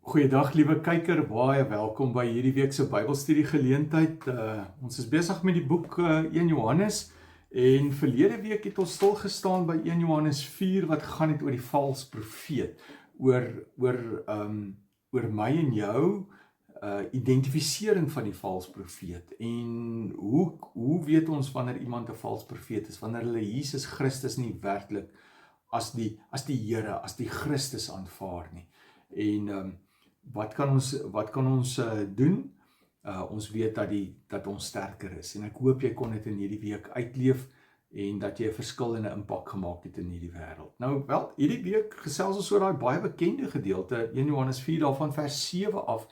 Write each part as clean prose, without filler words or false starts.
Goeiedag liewe kyker, baie welkom by hierdie week se Bybelstudie geleentheid. Ons is besig met die boek 1 Johannes en verlede week het ons stil gestaan by 1 Johannes 4 wat gaan het oor die vals profeet, oor my en jou identifisering van die vals profeet en hoe weet ons wanneer iemand 'n vals profeet is, wanneer hulle Jesus Christus nie werklik as die Here, as die Christus aanvaar nie. En wat kan ons doen? Ons weet dat ons sterker is en ek hoop jy kon dit in hierdie week uitleef en dat jy 'n verskil en 'n impak gemaak het in hierdie wêreld. Nou wel, hierdie week gesels ons oor daai baie bekende gedeelte 1 Johannes 4 daarvan vers 7 af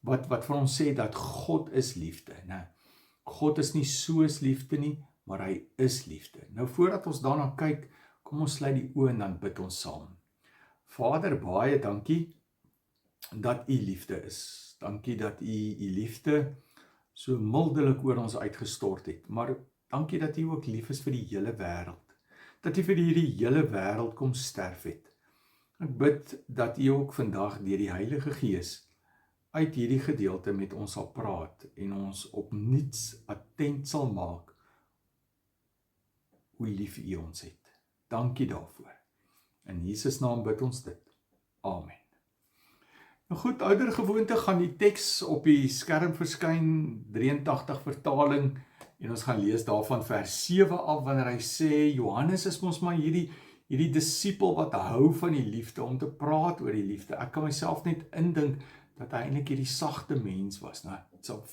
wat vir ons sê dat God is liefde, né? God is nie soos liefde nie, maar hy is liefde. Nou voordat ons daarna kyk, kom ons sluit die oë en dan bid ons saam. Vader, baie dankie dat u liefde is. Dankie dat u liefde so mildelik oor ons uitgestort het. Maar dankie dat u ook lief is vir die hele wêreld. Dat u vir hierdie hele wêreld kom sterf het. Ek bid dat u ook vandag deur die Heilige Gees uit hierdie gedeelte met ons sal praat en ons opnuut attent sal maak hoe lief u ons het. Dankie daarvoor. In Jesus naam bid ons dit. Amen. Nou goed, oudergewoonte gaan die teks op die skerm verskyn, 83 vertaling, en ons gaan lees daarvan vers 7 af, wanneer hy sê, Johannes is mos maar hierdie disipel wat hou van die liefde, om te praat oor die liefde. Ek kan myself net indink, dat hy eintlik hierdie sagte mens was. Nou, het sal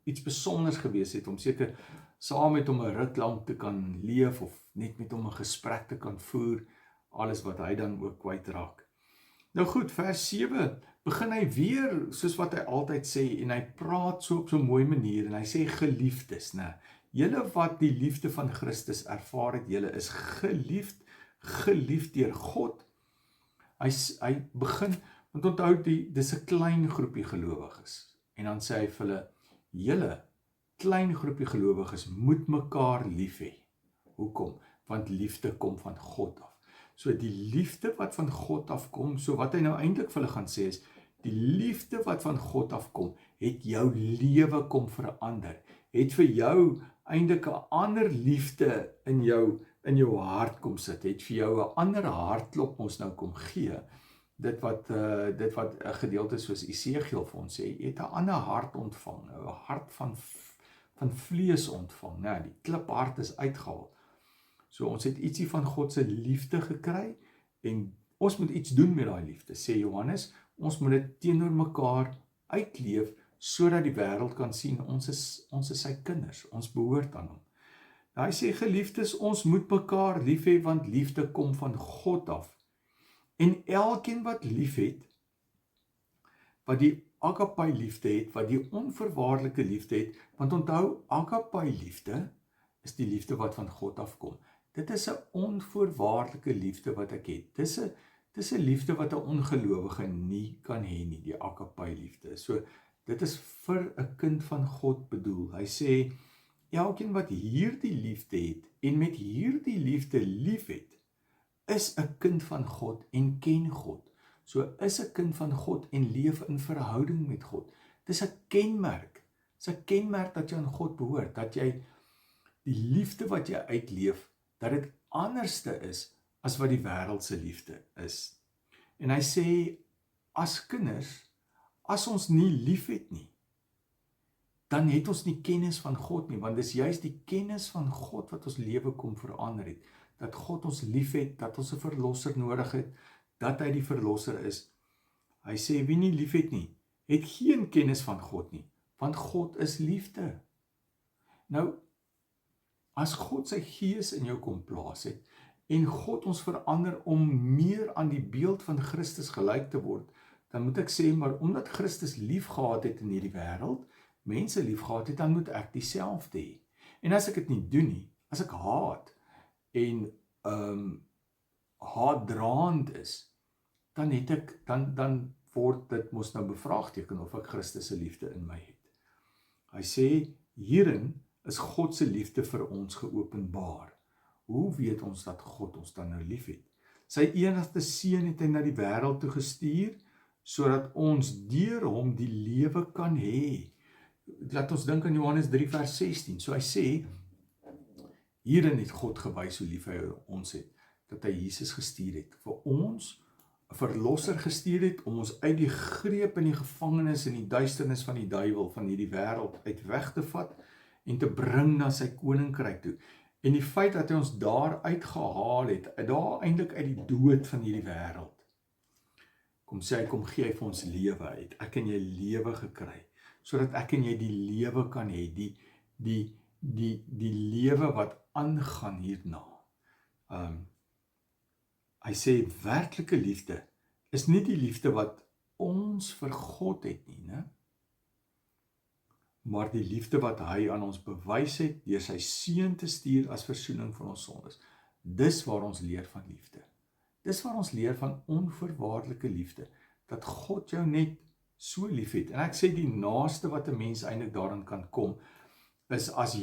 iets besonders gewees het, om seker saam met hom 'n ruk lank te kan leef, of net met hom 'n gesprek te kan voer, alles wat hy dan ook kwytraak. Nou goed, vers 7, begin hy weer, soos wat hy altyd sê, en hy praat so op so 'n mooi manier, en hy sê, geliefdes, né? Julle wat die liefde van Christus ervaar het, julle is geliefd deur God. Hy begin, want onthou, dis 'n klein groepie gelowiges, en dan sê hy vir hulle, julle, klein groepie gelowiges, moet mekaar lief hê. Hoekom? Want liefde kom van God af. So die liefde wat van God afkom, so wat hy nou eintlik vir hulle gaan sê is, die liefde wat van God afkom, het jou lewe kom verander, het vir jou eintlik 'n ander liefde in jou hart kom sit, het vir jou 'n ander hartklop ons nou kom gee. Dit wat 'n gedeelte soos Esegiel vir ons sê, het 'n ander hart ontvang, 'n hart van vlees ontvang, né? Die kliphart is uitgehaal. So ons het ietsie van God se liefde gekry en ons moet iets doen met daai liefde, sê Johannes. Ons moet dit teenoor mekaar uitleef sodat die wêreld kan sien ons is sy kinders, ons behoort aan hom. Nou, hy sê geliefdes, ons moet mekaar lief hê want liefde kom van God af. En elkeen wat lief het, wat die agape liefde het, wat die onvoorwaardelike liefde het, want onthou, agape liefde is die liefde wat van God afkom. Dit is 'n onvoorwaardelike liefde wat ek het. Dis 'n liefde wat 'n ongelowige nie kan hê nie, die agape liefde. So, dit is vir 'n kind van God bedoel. Hy sê, elkeen wat hierdie liefde het, en met hierdie liefde lief het, is 'n kind van God en ken God. So, is 'n kind van God en leef in verhouding met God. Dis 'n kenmerk. Dis 'n kenmerk dat jy aan God behoort, dat jy die liefde wat jy uitleef, dat dit anderste is as wat die wêreld se liefde is. En hy sê, as kinders, as ons nie lief het nie, dan het ons nie kennis van God nie, want dis juist die kennis van God wat ons lewe kom verander het, dat God ons lief het, dat ons 'n verlosser nodig het, dat hy die verlosser is. Hy sê, wie nie lief het nie, het geen kennis van God nie, want God is liefde. Nou, as God sy gees in jou kom plaas het, en God ons verander om meer aan die beeld van Christus gelyk te word, dan moet ek sê, maar omdat Christus lief gehad het in hierdie wêreld, mense lief gehad het, dan moet ek dieselfde hê. En as ek dit nie doen nie, as ek haat en haatdraand is, dan word dit mos nou bevraagteken of ek Christus se liefde in my het. Hy sê, hierin is God se liefde vir ons geopenbaar. Hoe weet ons dat God ons dan nou lief het? Sy enigste seun het hy na die wêreld toe gestuur, sodat ons deur hom die lewe kan hê. Laat ons dink aan Johannes 3 vers 16. So hy sê, hierin het God gewys hoe lief hy ons het, dat hy Jesus gestuur het, vir ons 'n verlosser gestuur het, om ons uit die greep en die gevangenis en die duisternis van die duiwel, van hierdie wêreld uit weg te vat, en te bring na sy koninkryk toe. En die feit dat hy ons daar uitgehaal het, daar eintlik uit die dood van hierdie wêreld, kom sê hy, kom gee hy vir ons lewe uit, ek en jy lewe gekry, sodat ek en jy die lewe kan hê, die lewe wat aangaan hierna. Hy sê, werklike liefde is nie die liefde wat ons vir God het nie, né? Maar die liefde wat hy aan ons bewys het, deur sy seun te stuur as versoening van ons sondes. Dis waar ons leer van liefde. Dis waar ons leer van onvoorwaardelike liefde, dat God jou net so lief het. En ek sê die naaste wat 'n mens eintlik daarin kan kom, is as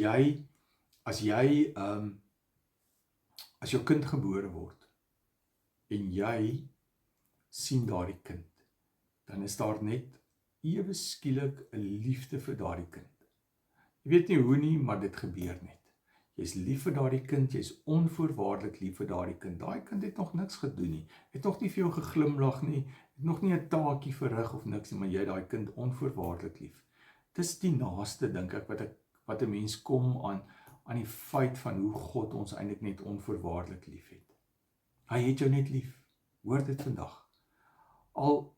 jou kind gebore word, en jy sien daardie kind, dan is daar net ewe skielik 'n liefde vir daardie kind. Jy weet nie hoe nie, maar dit gebeur net. Jy is lief vir daardie kind, jy is onvoorwaardelik lief vir daardie kind. Daai kind het nog niks gedoen nie, het nog nie vir jou geglimlag nie, het nog nie 'n taakie verrig of niks nie, maar jy het daai kind onvoorwaardelik lief. Dis die naaste, dink ek, wat 'n mens kom aan die feit van hoe God ons eintlik net onvoorwaardelik lief het. Hy het jou net lief. Hoor dit vandag. Al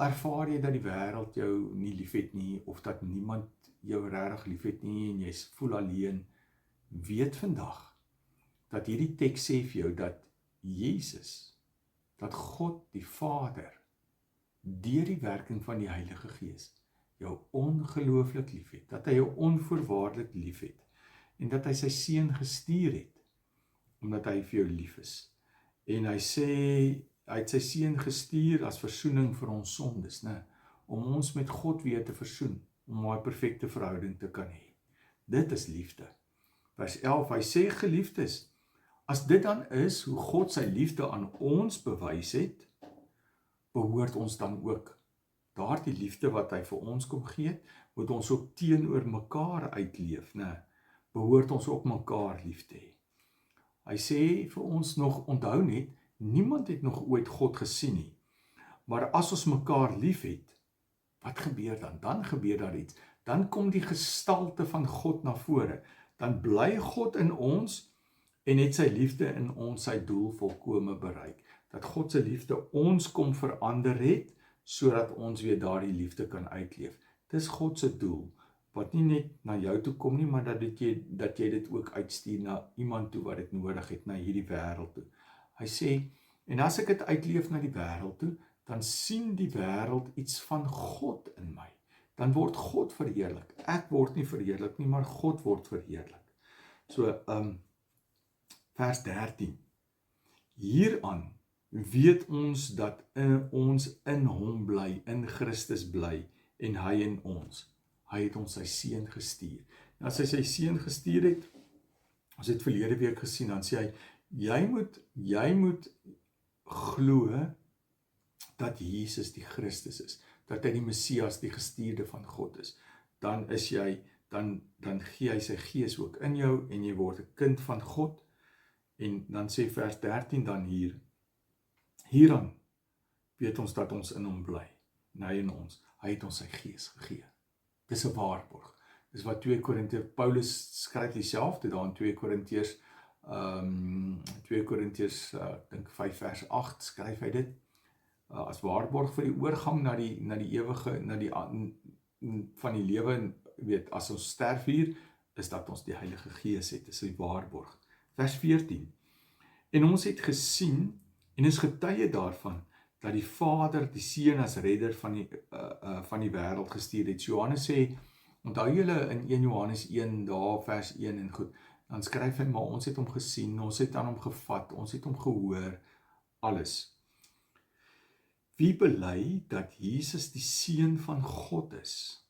ervaar jy dat die wêreld jou nie lief het nie, of dat niemand jou regtig lief het nie, en jy voel alleen, weet vandag, dat hierdie teks sê vir jou, dat Jesus, dat God die Vader, deur die werking van die Heilige Gees, jou ongelooflik lief het, dat hy jou onvoorwaardelik lief het, en dat hy sy seun gestuur het, omdat hy vir jou lief is. En hy sê, hy het sy seun gestuur as versoening vir ons sondes, né? Om ons met God weer te versoen, om 'n perfekte verhouding te kan hê. Dit is liefde. Vers 11, hy sê, geliefdes, as dit dan is hoe God sy liefde aan ons bewys het, behoort ons dan ook daardie liefde wat hy vir ons kom gee, moet ons ook teenoor mekaar uitleef, né? Behoort ons ook mekaar lief te hê. Hy sê vir ons nog, onthou net, niemand het nog ooit God gesien nie. Maar as ons mekaar lief het, wat gebeur dan? Dan gebeur daar iets. Dan kom die gestalte van God na vore. Dan bly God in ons en het sy liefde in ons sy doel volkome bereik. Dat God sy liefde ons kom verander het, sodat ons weer daardie liefde kan uitleef. Dis God se doel, wat nie net na jou toe kom nie, maar dat jy dit ook uitstuur na iemand toe wat dit nodig het, na hierdie wêreld toe. Hy sê, en as ek dit uitleef na die wêreld toe, dan sien die wêreld iets van God in my. Dan word God verheerlik. Ek word nie verheerlik nie, maar God word verheerlik. So, vers 13. Hieraan weet ons dat ons in hom bly, in Christus bly, en hy in ons. Hy het ons sy seun gestuur. En as hy sy seun gestuur het, ons het verlede week gesien, dan sê hy, jy moet glo dat Jesus die Christus is, dat hy die Messias, die gestuurde van God is. Dan gee hy sy gees ook in jou, en jy word 'n kind van God. En dan sê vers 13 dan hieraan weet ons dat ons in hom bly, en hy in ons. Hy het ons sy gees gegee. Dis 'n waarborg. Dis wat 2 Korintiërs, Paulus skryf dieselfde daar in 2 Korintiërs, ek dink 5 vers 8 skryf hy dit, as waarborg vir die oorgang na die ewige, van die lewe, weet, as ons sterf hier, is dat ons die Heilige Gees het, is die waarborg. Vers 14, en ons het gesien, en is getuie daarvan, dat die Vader die Seun as redder van die wêreld gestuur het. So Johannes sê, onthou julle in 1 Johannes 1, daar vers 1 en goed, dan skryf hy, maar ons het hom gesien, ons het aan hom gevat, ons het hom gehoor, alles. Wie bely dat Jesus die Seun van God is?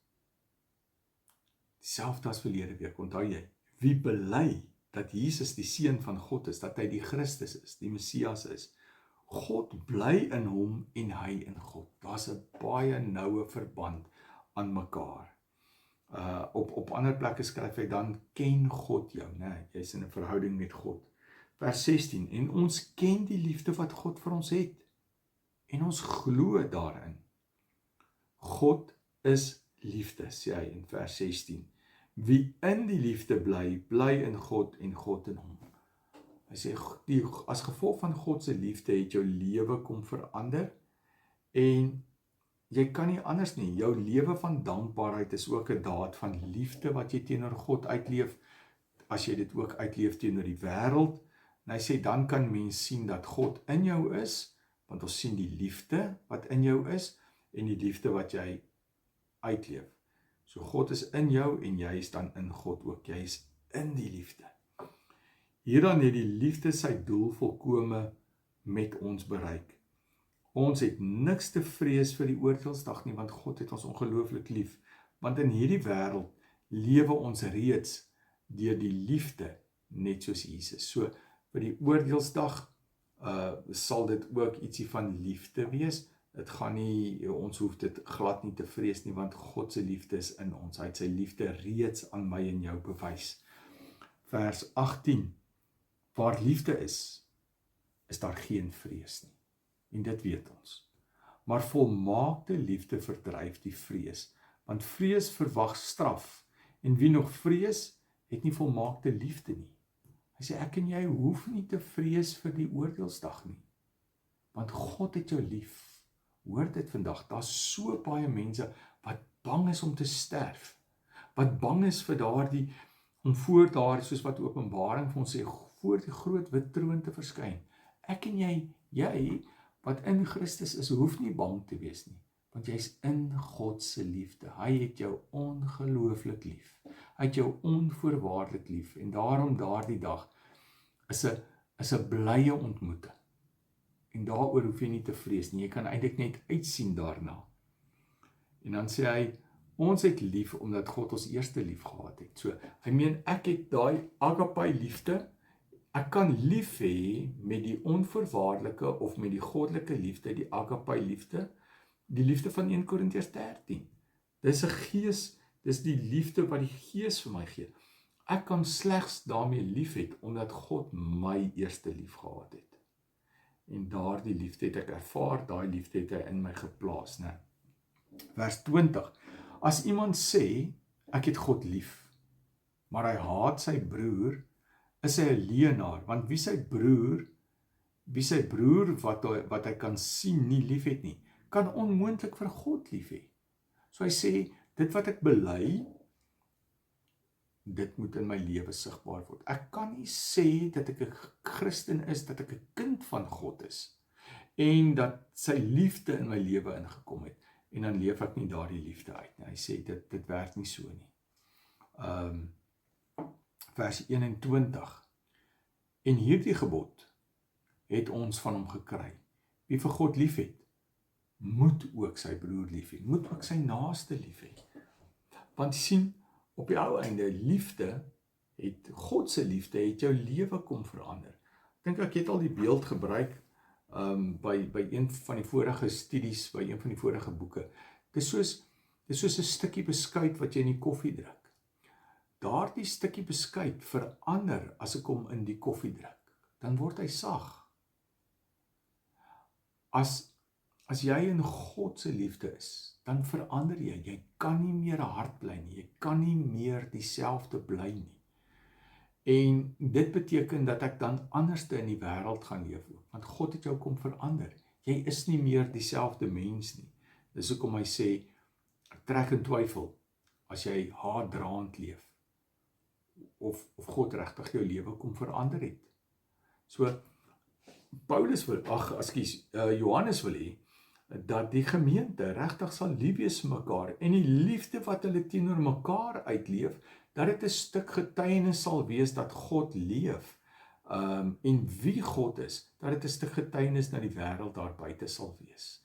Dieselfde as verlede week, onthou jy, wie bely dat Jesus die Seun van God is, dat hy die Christus is, die Messias is, God bly in hom en hy in God. Daar's 'n baie noue verband aan mekaar. Op ander plekke skryf hy dan, ken God jou, né? Jy's in 'n verhouding met God. Vers 16, en ons ken die liefde wat God vir ons het, en ons glo daarin. God is liefde, sê hy in vers 16. Wie in die liefde bly, bly in God en God in hom. Hy sê, as gevolg van God se liefde het jou lewe kom verander, en jy kan nie anders nie. Jou lewe van dankbaarheid is ook 'n daad van liefde wat jy teenoor God uitleef, as jy dit ook uitleef teenoor die wêreld. En hy sê, dan kan mens sien dat God in jou is, want ons sien die liefde wat in jou is, en die liefde wat jy uitleef. So God is in jou, en jy is dan in God ook. Jy is in die liefde. Hierdan het die liefde sy doel volkome met ons bereik. Ons het niks te vrees vir die oordeelsdag nie, want God het ons ongelooflik lief. Want in hierdie wêreld lewe ons reeds deur die liefde, net soos Jesus. So, vir die oordeelsdag sal dit ook ietsie van liefde wees. Dit gaan nie, ons hoef dit glad nie te vrees nie, want God se liefde is in ons. Hy het sy liefde reeds aan my en jou bewys. Vers 18. Waar liefde is daar geen vrees nie. En dit weet ons. Maar volmaakte liefde verdryf die vrees, want vrees verwag straf, en wie nog vrees, het nie volmaakte liefde nie. Hy sê, ek en jy hoef nie te vrees vir die oordeelsdag nie, want God het jou lief. Hoor dit vandag, daar's so baie mense wat bang is om te sterf, wat bang is vir om voor daar, soos wat Openbaring vir ons sê, voor die groot wit troon te verskyn. Ek en jy wat in Christus is, hoef nie bang te wees nie, want jy's in God se liefde. Hy het jou ongelooflik lief. Hy het jou onvoorwaardelik lief, en daarom daardie dag is 'n blye ontmoeting. En daaroor hoef jy nie te vrees nie, jy kan eintlik net uitsien daarna. En dan sê hy, ons het lief omdat God ons eerste lief gehad het. So, hy meen, ek het daai agape liefde, ek kan lief hê met die onvoorwaardelike of met die goddelike liefde, die agape liefde, die liefde van 1 Korintiërs 13. Dis 'n gees, dis die liefde wat die Gees vir my gee. Ek kan slegs daarmee lief hê omdat God my eerste lief gehad het. En daardie liefde het ek ervaar, daai liefde het hy in my geplaas, né? Vers 20. As iemand sê, ek het God lief, maar hy haat sy broer, is hy 'n leienaar, want wie sy broer wat hy kan sien nie lief het nie, kan onmoontlik vir God lief hê. So hy sê, dit wat ek bely, dit moet in my lewe sigbaar word. Ek kan nie sê dat ek 'n Christen is, dat ek 'n kind van God is, en dat sy liefde in my lewe ingekom het, en dan leef ek nie daardie liefde uit nie. Hy sê, dit werk nie so nie. Vers 21. En hierdie gebod het ons van hom gekry. Wie vir God lief het, moet ook sy broer lief hê, moet ook sy naaste lief hê. Want sien, op die ou einde, liefde, God se liefde het jou lewe kom verander. Ek het al die beeld gebruik by een van die vorige studies, by een van die vorige boeke. Dis soos 'n stukkie beskuit wat jy in die koffie druk. Daardie stukkie beskuit verander as ek hom in die koffie druk. Dan word hy sag. As jy in God se liefde is, dan verander jy. Jy kan nie meer hard bly nie. Jy kan nie meer dieselfde bly nie. En dit beteken dat ek dan anderste in die wêreld gaan leef ook, want God het jou kom verander. Jy is nie meer dieselfde mens nie. Dis hoekom hy sê, trek in twyfel, as jy haatdraand leef, of God regtig jou lewe kom verander het. So, Johannes wil hê, dat die gemeente regtig sal lief wees vir mekaar, en die liefde wat hulle teenoor mekaar uitleef, dat dit 'n stuk getuienis sal wees dat God leef, en wie God is, dat dit 'n stuk getuienis na die wêreld daar buite sal wees.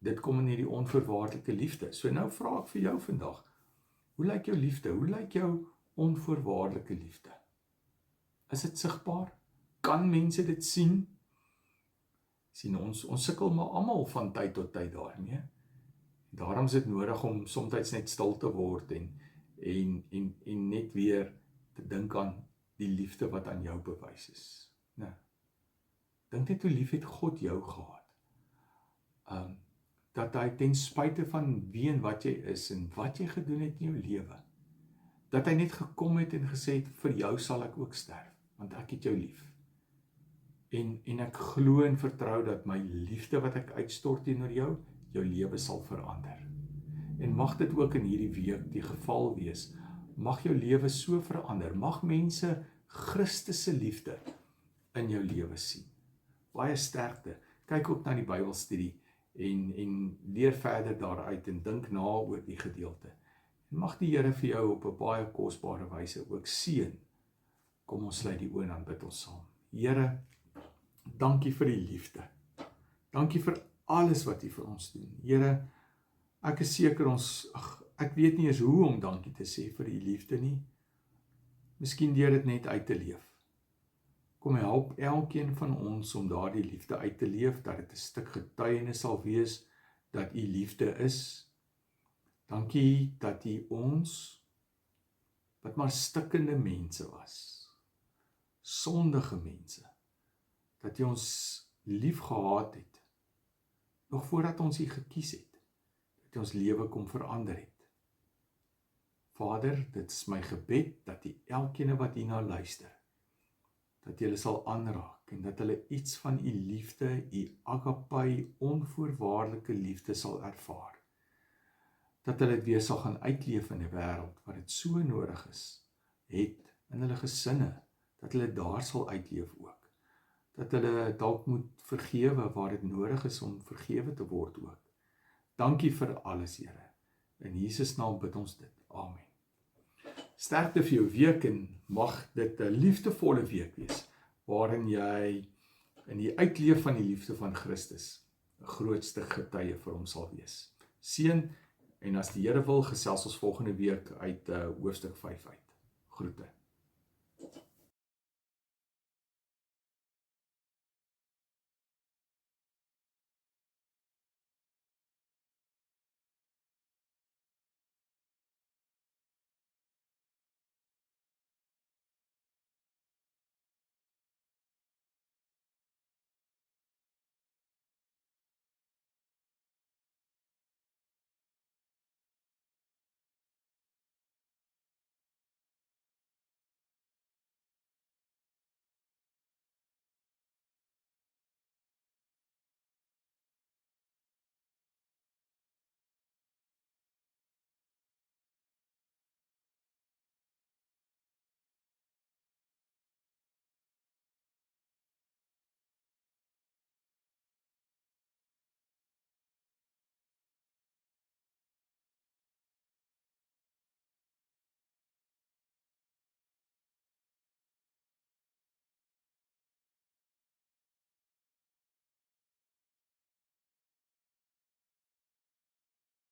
Dit kom in hierdie onvoorwaardelike liefde. So nou vra ek vir jou vandag, hoe lyk jou liefde? Hoe lyk jou onvoorwaardelike liefde? Is dit sigbaar? Kan mense dit sien? Sien, ons sukkel maar almal van tyd tot tyd daarmee. Daarom is dit nodig om soms net stil te word en net weer te dink aan die liefde wat aan jou bewys is. Nou, dink net hoe lief het God jou gehad. Dat hy ten spyte van wie en wat jy is en wat jy gedoen het in jou lewe, dat hy net gekom het en gesê het, vir jou sal ek ook sterf, want ek het jou lief. En ek glo en vertrou dat my liefde wat ek uitstort teenoor jou lewe sal verander. En mag dit ook in hierdie week die geval wees. Mag jou lewe so verander. Mag mense Christus se liefde in jou lewe sien. Baie sterkte. Kyk ook na die Bybelstudie en leer verder daaruit en dink na oor die gedeelte. En mag die Here vir jou op 'n baie kosbare wyse ook seën. Kom ons sluit die oë en dan bid ons saam. Here, dankie vir die liefde. Dankie vir alles wat U vir ons doen. Here, ek is seker ek weet nie eens hoe om dankie te sê vir U liefde nie. Miskien deur dit net uit te leef. Kom help elkeen van ons om daardie liefde uit te leef, dat dit 'n stuk getuienis sal wees dat U liefde is. Dankie dat U ons, wat maar stikkende mense was, sondige mense, dat U ons lief gehad het, nog voordat ons U gekies het, dat U ons lewe kom verander het. Vader, dit is my gebed, dat U elkeen wat hierna luister, dat hulle sal aanraak, en dat hulle iets van U liefde, U agape, onvoorwaardelike liefde sal ervaar. Dat hulle dit weer sal gaan uitleef in 'n wêreld waar dit so nodig is, het in hulle gesinne, dat hulle daar sal uitleef ook. Dat hulle dalk moet vergewe waar dit nodig is om vergewe te word ook. Dankie vir alles, Here. In Jesus naam bid ons dit. Amen. Sterkte vir jou week en mag dit 'n liefdevolle week wees, waarin jy in die uitleef van die liefde van Christus 'n grootste getuie vir hom sal wees. Seën, en as die Here wil, gesels ons volgende week uit hoofstuk 5 uit. Groete.